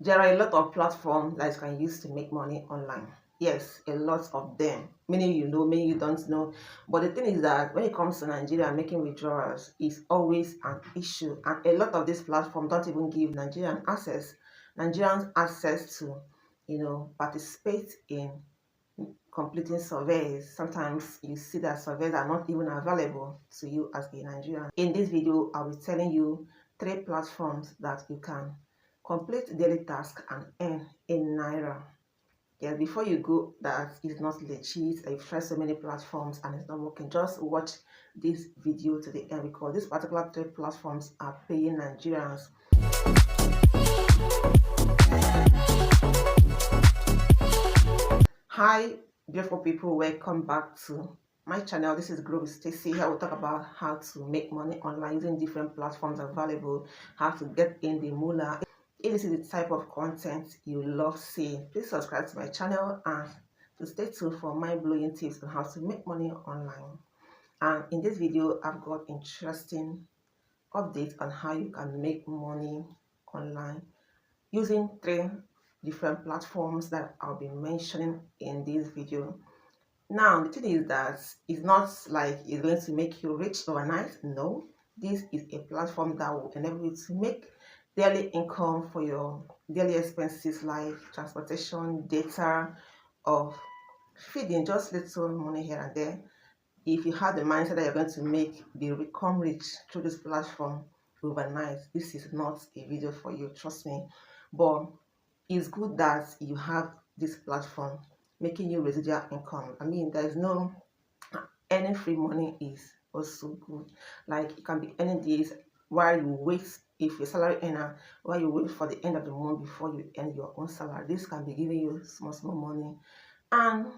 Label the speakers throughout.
Speaker 1: There are a lot of platforms that you can use to make money online. Yes, a lot of them. Many you know, many you don't know. But the thing is that when it comes to Nigeria, making withdrawals is always an issue. And a lot of these platforms don't even give Nigerians access to, participate in completing surveys. Sometimes you see that surveys are not even available to you as a Nigerian. In this video, I'll be telling you 3 platforms that you can complete daily tasks and earn in Naira. Yeah, before you go that is not legit, I've tried so many platforms and it's not working, just watch this video to the end because these particular 3 platforms are paying Nigerians. Hi beautiful people, welcome back to my channel. This is Grow with Stacy. Here we'll talk about how to make money online using different platforms available, how to get in the moolah. If this is the type of content you love seeing, please subscribe to my channel and to stay tuned for mind-blowing tips on how to make money online. And in this video, I've got interesting updates on how you can make money online using 3 different platforms that I'll be mentioning in this video. Now, the thing is that it's not like it's going to make you rich overnight. No, this is a platform that will enable you to make daily income for your daily expenses like transportation, data, or feeding, just little money here and there. If you have the mindset that you're going to become rich through this platform overnight, this is not a video for you, trust me. But it's good that you have this platform making you residual income. I mean, there's no earning free money is also good. Like, you can be earning this while you wait. If you're salary earner, while you wait for the end of the month before you earn your own salary, this can be giving you small money, and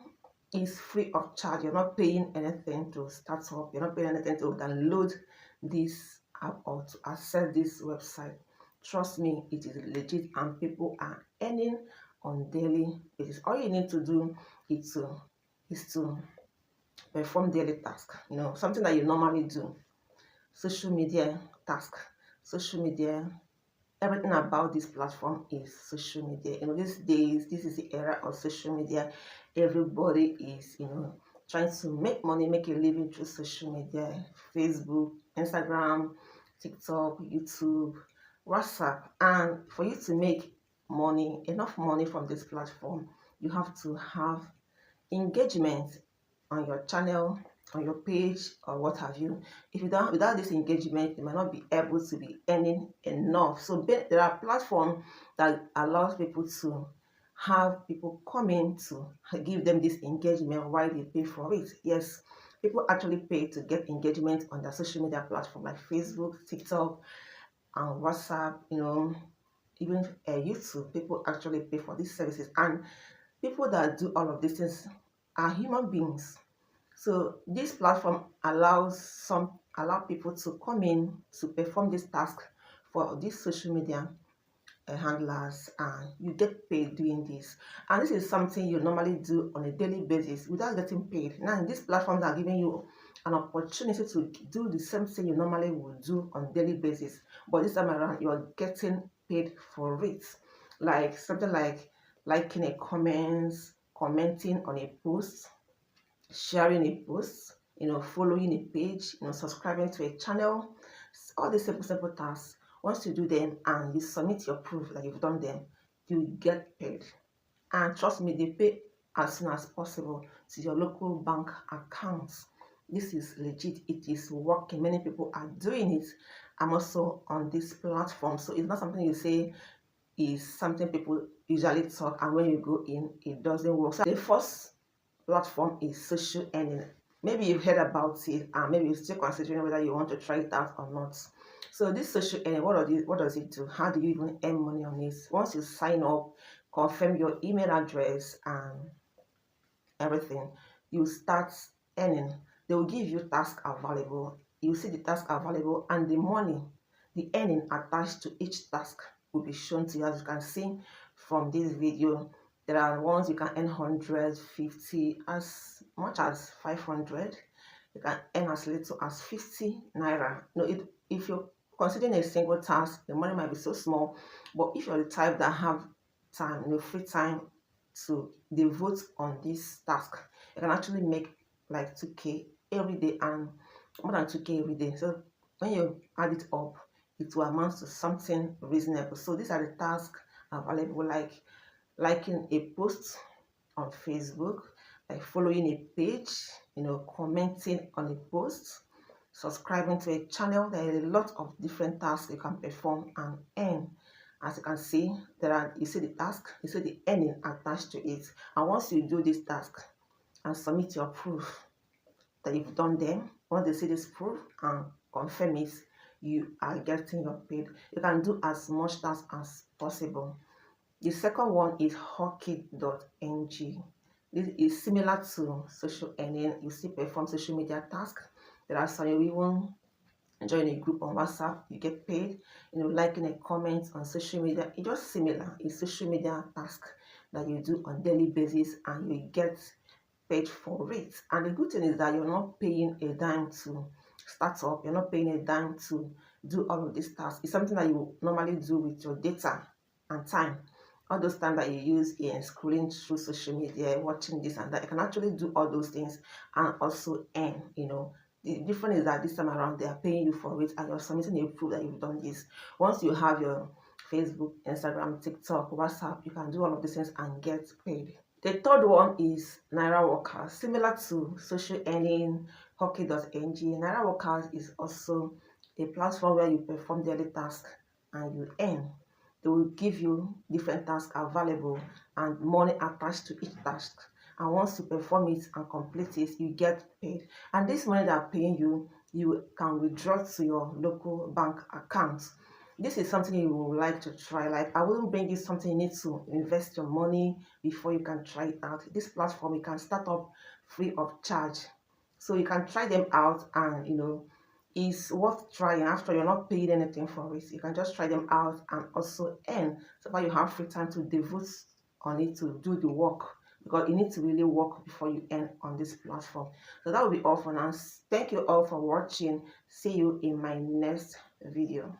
Speaker 1: it's free of charge. You're not paying anything to start up, you're not paying anything to download this app or to access this website. Trust me, it is legit and people are earning on daily basis. All you need to do is to perform daily task, something that you normally do. Social media task, social media, everything about this platform is social media. These days, this is the era of social media. Everybody is trying to make money, make a living through social media: Facebook, Instagram, TikTok, YouTube, WhatsApp. And for you to make money, enough money from this platform, you have to have engagement on your channel, on your page, or what have you. If you don't, without this engagement, you might not be able to be earning enough. So there are platforms that allows people to have people come in to give them this engagement while they pay for it. Yes, people actually pay to get engagement on their social media platform like Facebook, TikTok, and WhatsApp, even YouTube. People actually pay for these services, and people that do all of these things are human beings. So this platform allow people to come in to perform this task for these social media handlers, and you get paid doing this. And this is something you normally do on a daily basis without getting paid. Now these platforms are giving you an opportunity to do the same thing you normally would do on a daily basis, but this time around you're getting paid for it. Like something like liking a comments, commenting on a post, sharing a post, following a page, subscribing to a channel. All these simple tasks, once you do them and you submit your proof that you've done them, you get paid. And trust me, they pay as soon as possible to your local bank accounts. This is legit, it is working. Many people are doing it. I'm also on this platform, so it's not something you say is something people usually talk, and when you go in, it doesn't work. So the first platform is social earning. Maybe you've heard about it and maybe you're still considering whether you want to try it out or not. So this social earning, what does it do? How do you even earn money on this? Once you sign up, confirm your email address and everything, you start earning. They will give you tasks available. You see the task available, and the money, the earning attached to each task will be shown to you. As you can see from this video, there are ones you can earn 150, as much as 500. You can earn as little as 50 naira. If you're considering a single task, the money might be so small, but if you're the type that have time, free time to devote on this task, you can actually make like 2k every day and more than 2k every day. So when you add it up, it will amount to something reasonable. So these are the tasks available, like liking a post on Facebook, like following a page, commenting on a post, subscribing to a channel. There are a lot of different tasks you can perform and earn. As you can see, you see the task, you see the earning attached to it. And once you do this task and submit your proof that you've done them, once they see this proof and confirm it, you are getting your paid. You can do as much tasks as possible. The second one is hockey.ng. This is similar to social earning. You still perform social media tasks. There are some you even join a group on WhatsApp, you get paid. Liking a comment on social media, it's just similar. It's social media task that you do on daily basis and you get paid for it. And the good thing is that you're not paying a dime to start up, you're not paying a dime to do all of these tasks. It's something that you normally do with your data and time. All those time that you use in scrolling through social media, watching this and that, you can actually do all those things and also earn. The difference is that this time around they are paying you for it and you're submitting a proof that you've done this. Once you have your Facebook, Instagram, TikTok, WhatsApp, you can do all of these things and get paid. The third one is Naira Workers. Similar to social earning, hockey.ng, Naira Workers is also a platform where you perform daily tasks and you earn. They will give you different tasks available and money attached to each task. And once you perform it and complete it, you get paid. And this money that are paying you, you can withdraw to your local bank account. This is something you would like to try. Like, I wouldn't bring you something you need to invest your money before you can try it out. This platform you can start up free of charge. So you can try them out and it's worth trying. After you're not paying anything for it, you can just try them out and also earn, so that you have free time to devote on it to do the work, because you need to really work before you earn on this platform. So that will be all for now. Thank you all for watching. See you in my next video.